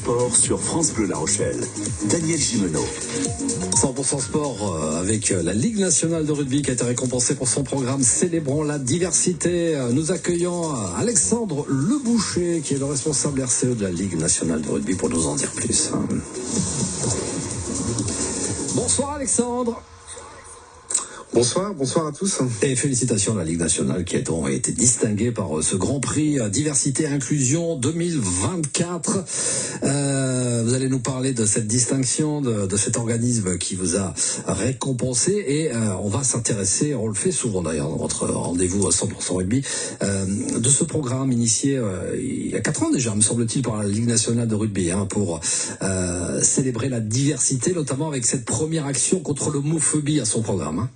sport sur France Bleu La Rochelle. Daniel Gimeno. 100% sport avec la Ligue nationale de rugby qui a été récompensée pour son programme Célébrons la diversité. Nous accueillons Alexandre Leboucher qui est le responsable RCE de la Ligue nationale de rugby pour nous en dire plus. Bonsoir Alexandre. Bonsoir à tous. Et félicitations à la Ligue nationale qui a été distinguée par ce Grand Prix Diversité et Inclusion 2024. Vous allez nous parler de cette distinction, de cet organisme qui vous a récompensé et on va s'intéresser, on le fait souvent d'ailleurs dans votre rendez-vous à 100% rugby, de ce programme initié il y a 4 ans déjà, me semble-t-il, par la Ligue nationale de rugby pour célébrer la diversité, notamment avec cette première action contre l'homophobie à son programme.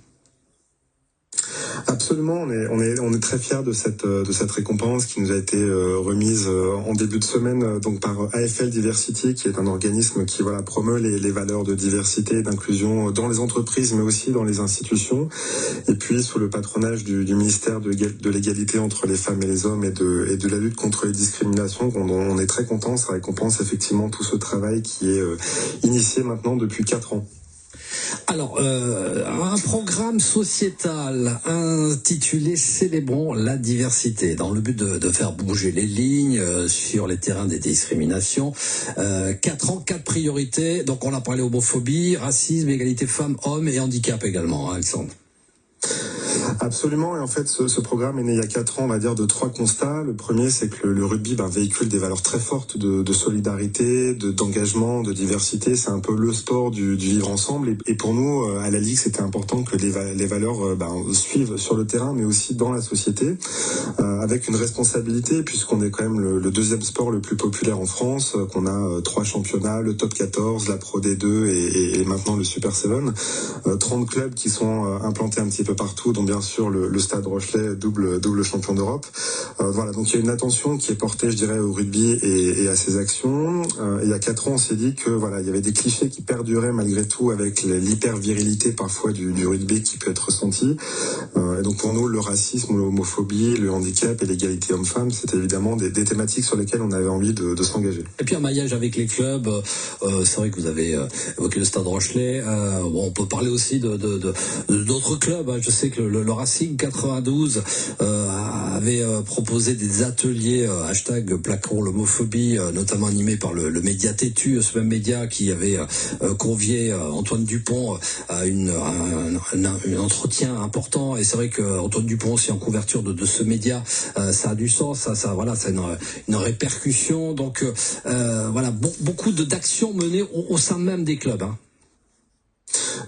Absolument, on est très fiers de cette récompense qui nous a été remise en début de semaine donc par AFL Diversity, qui est un organisme qui promeut les valeurs de diversité et d'inclusion dans les entreprises mais aussi dans les institutions, et puis sous le patronage du ministère de l'égalité entre les femmes et les hommes et de la lutte contre les discriminations. On est très contents, ça récompense effectivement tout ce travail qui est initié maintenant depuis 4 ans. Alors, un programme sociétal intitulé Célébrons la diversité, dans le but de faire bouger les lignes sur les terrains des discriminations. 4 ans, 4 priorités. Donc, on a parlé homophobie, racisme, égalité femmes-hommes et handicap également, Alexandre. Absolument, et en fait ce programme est né il y a 4 ans, on va dire, de 3 constats. Le premier, c'est que le rugby véhicule des valeurs très fortes de solidarité, d'engagement, de diversité. C'est un peu le sport du vivre ensemble, et pour nous à la Ligue, c'était important que les valeurs suivent sur le terrain mais aussi dans la société, avec une responsabilité, puisqu'on est quand même le deuxième sport le plus populaire en France, qu'on a 3 championnats, le top 14, la Pro D2 et maintenant le Super 7, 30 clubs qui sont implantés un petit peu partout, dont bien sûr le Stade Rochelet, double champion d'Europe. Donc il y a une attention qui est portée, je dirais, au rugby et à ses actions. Il y a 4 ans, on s'est dit que il y avait des clichés qui perduraient malgré tout, avec l'hyper-virilité parfois du rugby qui peut être ressenti. Et donc pour nous, le racisme, l'homophobie, le handicap et l'égalité homme-femme, c'était évidemment des thématiques sur lesquelles on avait envie de s'engager. Et puis un maillage avec les clubs, c'est vrai que vous avez évoqué le Stade Rochelet, on peut parler aussi d'autres clubs. Je sais que le Racing 92 avait proposé des ateliers hashtag plaquons l'homophobie, notamment animés par le média Tétu, ce même média qui avait convié Antoine Dupont à un entretien important. Et c'est vrai que Antoine Dupont aussi en couverture de ce média, ça a du sens, ça a une répercussion. Donc beaucoup d'actions menées au sein même des clubs.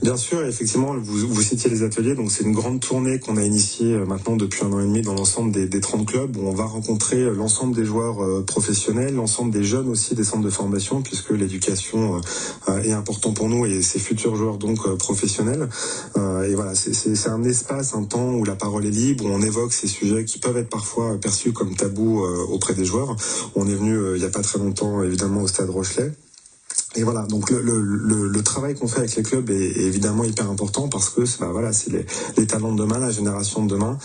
Bien sûr, effectivement, vous citiez les ateliers, donc c'est une grande tournée qu'on a initiée maintenant depuis 1 an et demi dans l'ensemble des 30 clubs, où on va rencontrer l'ensemble des joueurs professionnels, l'ensemble des jeunes aussi des centres de formation, puisque l'éducation est important pour nous et ces futurs joueurs donc professionnels. Et c'est un espace, un temps où la parole est libre, où on évoque ces sujets qui peuvent être parfois perçus comme tabous auprès des joueurs. On est venu il n'y a pas très longtemps évidemment au Stade Rochelet. Et donc le travail qu'on fait avec les clubs est évidemment hyper important, parce que c'est les talents de demain, la génération de demain,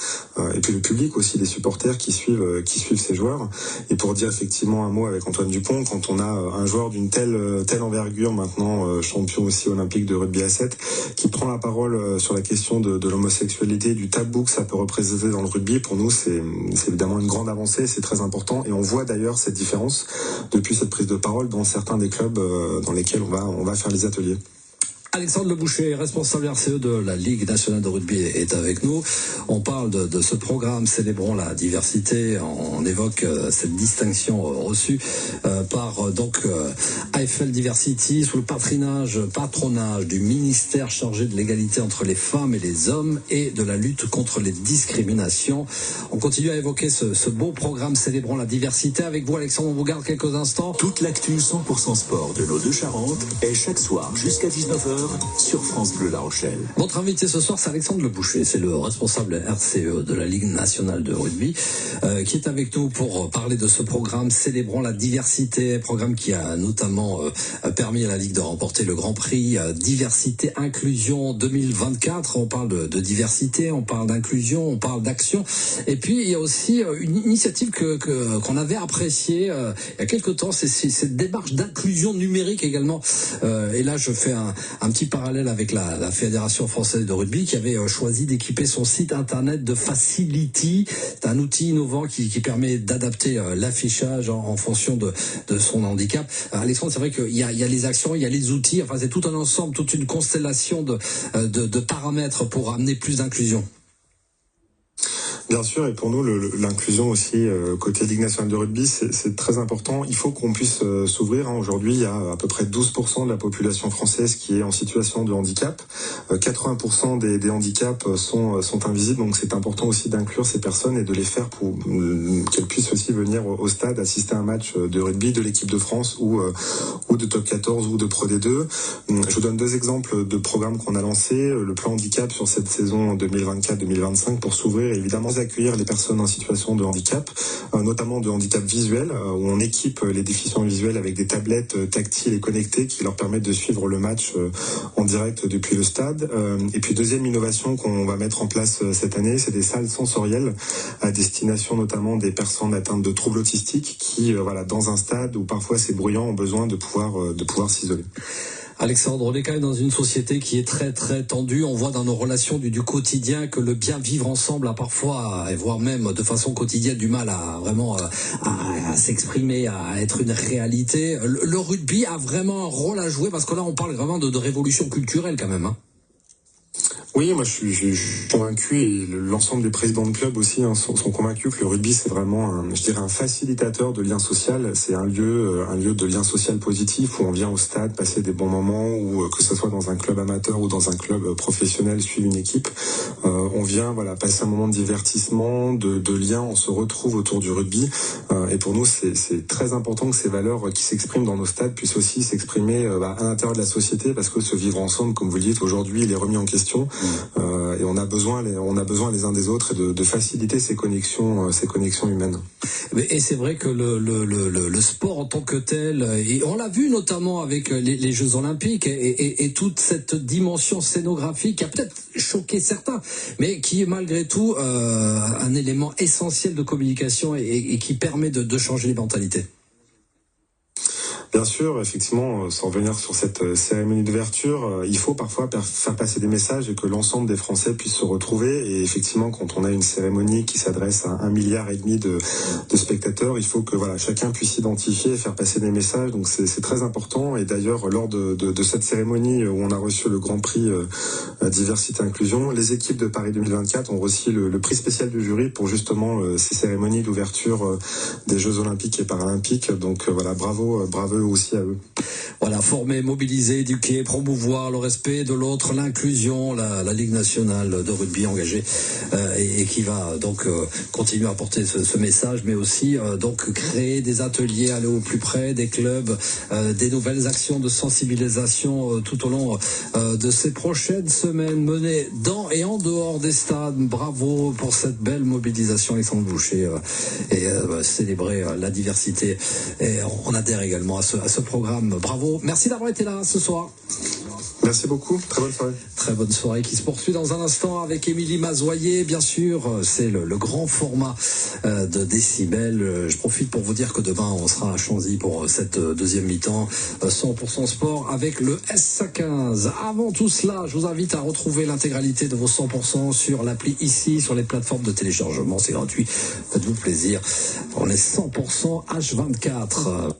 et puis le public aussi, les supporters qui suivent ces joueurs. Et pour dire effectivement un mot avec Antoine Dupont, quand on a un joueur d'une telle envergure maintenant, champion aussi olympique de rugby à 7, qui prend la parole sur la question de l'homosexualité, du tabou que ça peut représenter dans le rugby, pour nous c'est évidemment une grande avancée, c'est très important, et on voit d'ailleurs cette différence depuis cette prise de parole dans certains des clubs dans lesquels on va faire les ateliers. Alexandre Leboucher, responsable RCE de la Ligue nationale de rugby, est avec nous. On parle de ce programme Célébrons la diversité. On évoque cette distinction reçue par AFL Diversity sous le patronage du ministère chargé de l'égalité entre les femmes et les hommes et de la lutte contre les discriminations. On continue à évoquer ce beau programme Célébrons la diversité. Avec vous, Alexandre, on vous garde quelques instants. Toute l'actu 100% sport de nos deux Charentes est chaque soir jusqu'à 19h sur France Bleu La Rochelle. Votre invité ce soir, c'est Alexandre Le Boucher, c'est le responsable RCE de la Ligue nationale de rugby, qui est avec nous pour parler de ce programme célébrant la diversité, programme qui a notamment permis à la Ligue de remporter le Grand Prix Diversité Inclusion 2024. On parle de diversité, on parle d'inclusion, on parle d'action, et puis il y a aussi une initiative qu'on avait appréciée il y a quelque temps, c'est cette démarche d'inclusion numérique également. Et là, je fais un petit parallèle avec la Fédération française de rugby qui avait choisi d'équiper son site internet de Facility. C'est un outil innovant qui permet d'adapter l'affichage en fonction de son handicap. Alexandre, c'est vrai qu'il y a les actions, il y a les outils, enfin c'est tout un ensemble, toute une constellation de paramètres pour amener plus d'inclusion. Bien sûr, et pour nous, l'inclusion aussi, côté Ligue nationale de rugby, c'est très important. Il faut qu'on puisse s'ouvrir. Aujourd'hui, il y a à peu près 12% de la population française qui est en situation de handicap. 80% des handicaps sont invisibles, donc c'est important aussi d'inclure ces personnes et de les faire pour qu'elles puissent aussi venir au stade, assister à un match de rugby de l'équipe de France ou de Top 14 ou de Pro D2. Je vous donne 2 exemples de programmes qu'on a lancés. Le plan handicap sur cette saison 2024-2025 pour s'ouvrir, évidemment, accueillir les personnes en situation de handicap, notamment de handicap visuel, où on équipe les déficients visuels avec des tablettes tactiles et connectées qui leur permettent de suivre le match en direct depuis le stade. Et puis deuxième innovation qu'on va mettre en place cette année, c'est des salles sensorielles à destination notamment des personnes atteintes de troubles autistiques qui, dans un stade où parfois c'est bruyant, ont besoin de pouvoir s'isoler. Alexandre, on est quand même dans une société qui est très très tendue. On voit dans nos relations du quotidien que le bien vivre ensemble a parfois, et voire même de façon quotidienne, du mal à vraiment à s'exprimer, à être une réalité. Le rugby a vraiment un rôle à jouer parce que là on parle vraiment de révolution culturelle quand même. Oui, moi je suis convaincu, et l'ensemble des présidents de club aussi sont convaincus que le rugby c'est vraiment un facilitateur de lien social. C'est un lieu de lien social positif où on vient au stade passer des bons moments, ou que ce soit dans un club amateur ou dans un club professionnel suivre une équipe. On vient passer un moment de divertissement, de lien, on se retrouve autour du rugby. Et pour nous c'est très important que ces valeurs qui s'expriment dans nos stades puissent aussi s'exprimer à l'intérieur de la société, parce que ce vivre ensemble, comme vous le dites, aujourd'hui il est remis en question. Et on a besoin les uns des autres et de faciliter ces connexions humaines. Et c'est vrai que le sport en tant que tel, et on l'a vu notamment avec les Jeux Olympiques et toute cette dimension scénographique qui a peut-être choqué certains, mais qui est malgré tout un élément essentiel de communication et qui permet de changer les mentalités. Bien sûr, effectivement, sans revenir sur cette cérémonie d'ouverture, il faut parfois faire passer des messages et que l'ensemble des Français puissent se retrouver. Et effectivement, quand on a une cérémonie qui s'adresse à 1,5 milliard de spectateurs, il faut que chacun puisse s'identifier et faire passer des messages. Donc c'est très important. Et d'ailleurs, lors de cette cérémonie où on a reçu le Grand Prix Diversité Inclusion, les équipes de Paris 2024 ont reçu le prix spécial du jury pour justement ces cérémonies d'ouverture des Jeux Olympiques et Paralympiques. Donc bravo aussi à eux. Voilà, former, mobiliser, éduquer, promouvoir le respect de l'autre, l'inclusion, la Ligue nationale de rugby engagée et qui va donc continuer à porter ce message, mais aussi donc créer des ateliers, aller au plus près des clubs, des nouvelles actions de sensibilisation tout au long de ces prochaines semaines menées dans et en dehors des stades. Bravo pour cette belle mobilisation, Alexandre Boucher, et célébrer la diversité. Et on adhère également à ce programme. Bravo. Merci d'avoir été là ce soir. Merci beaucoup. Très bonne soirée. Très bonne soirée qui se poursuit dans un instant avec Émilie Mazoyer. Bien sûr, c'est le grand format de Décibel. Je profite pour vous dire que demain, on sera à Chanzy pour cette deuxième mi-temps 100% sport avec le S15. Avant tout cela, je vous invite à retrouver l'intégralité de vos 100% sur l'appli ici, sur les plateformes de téléchargement. C'est gratuit. Faites-vous plaisir. On est 100% H24.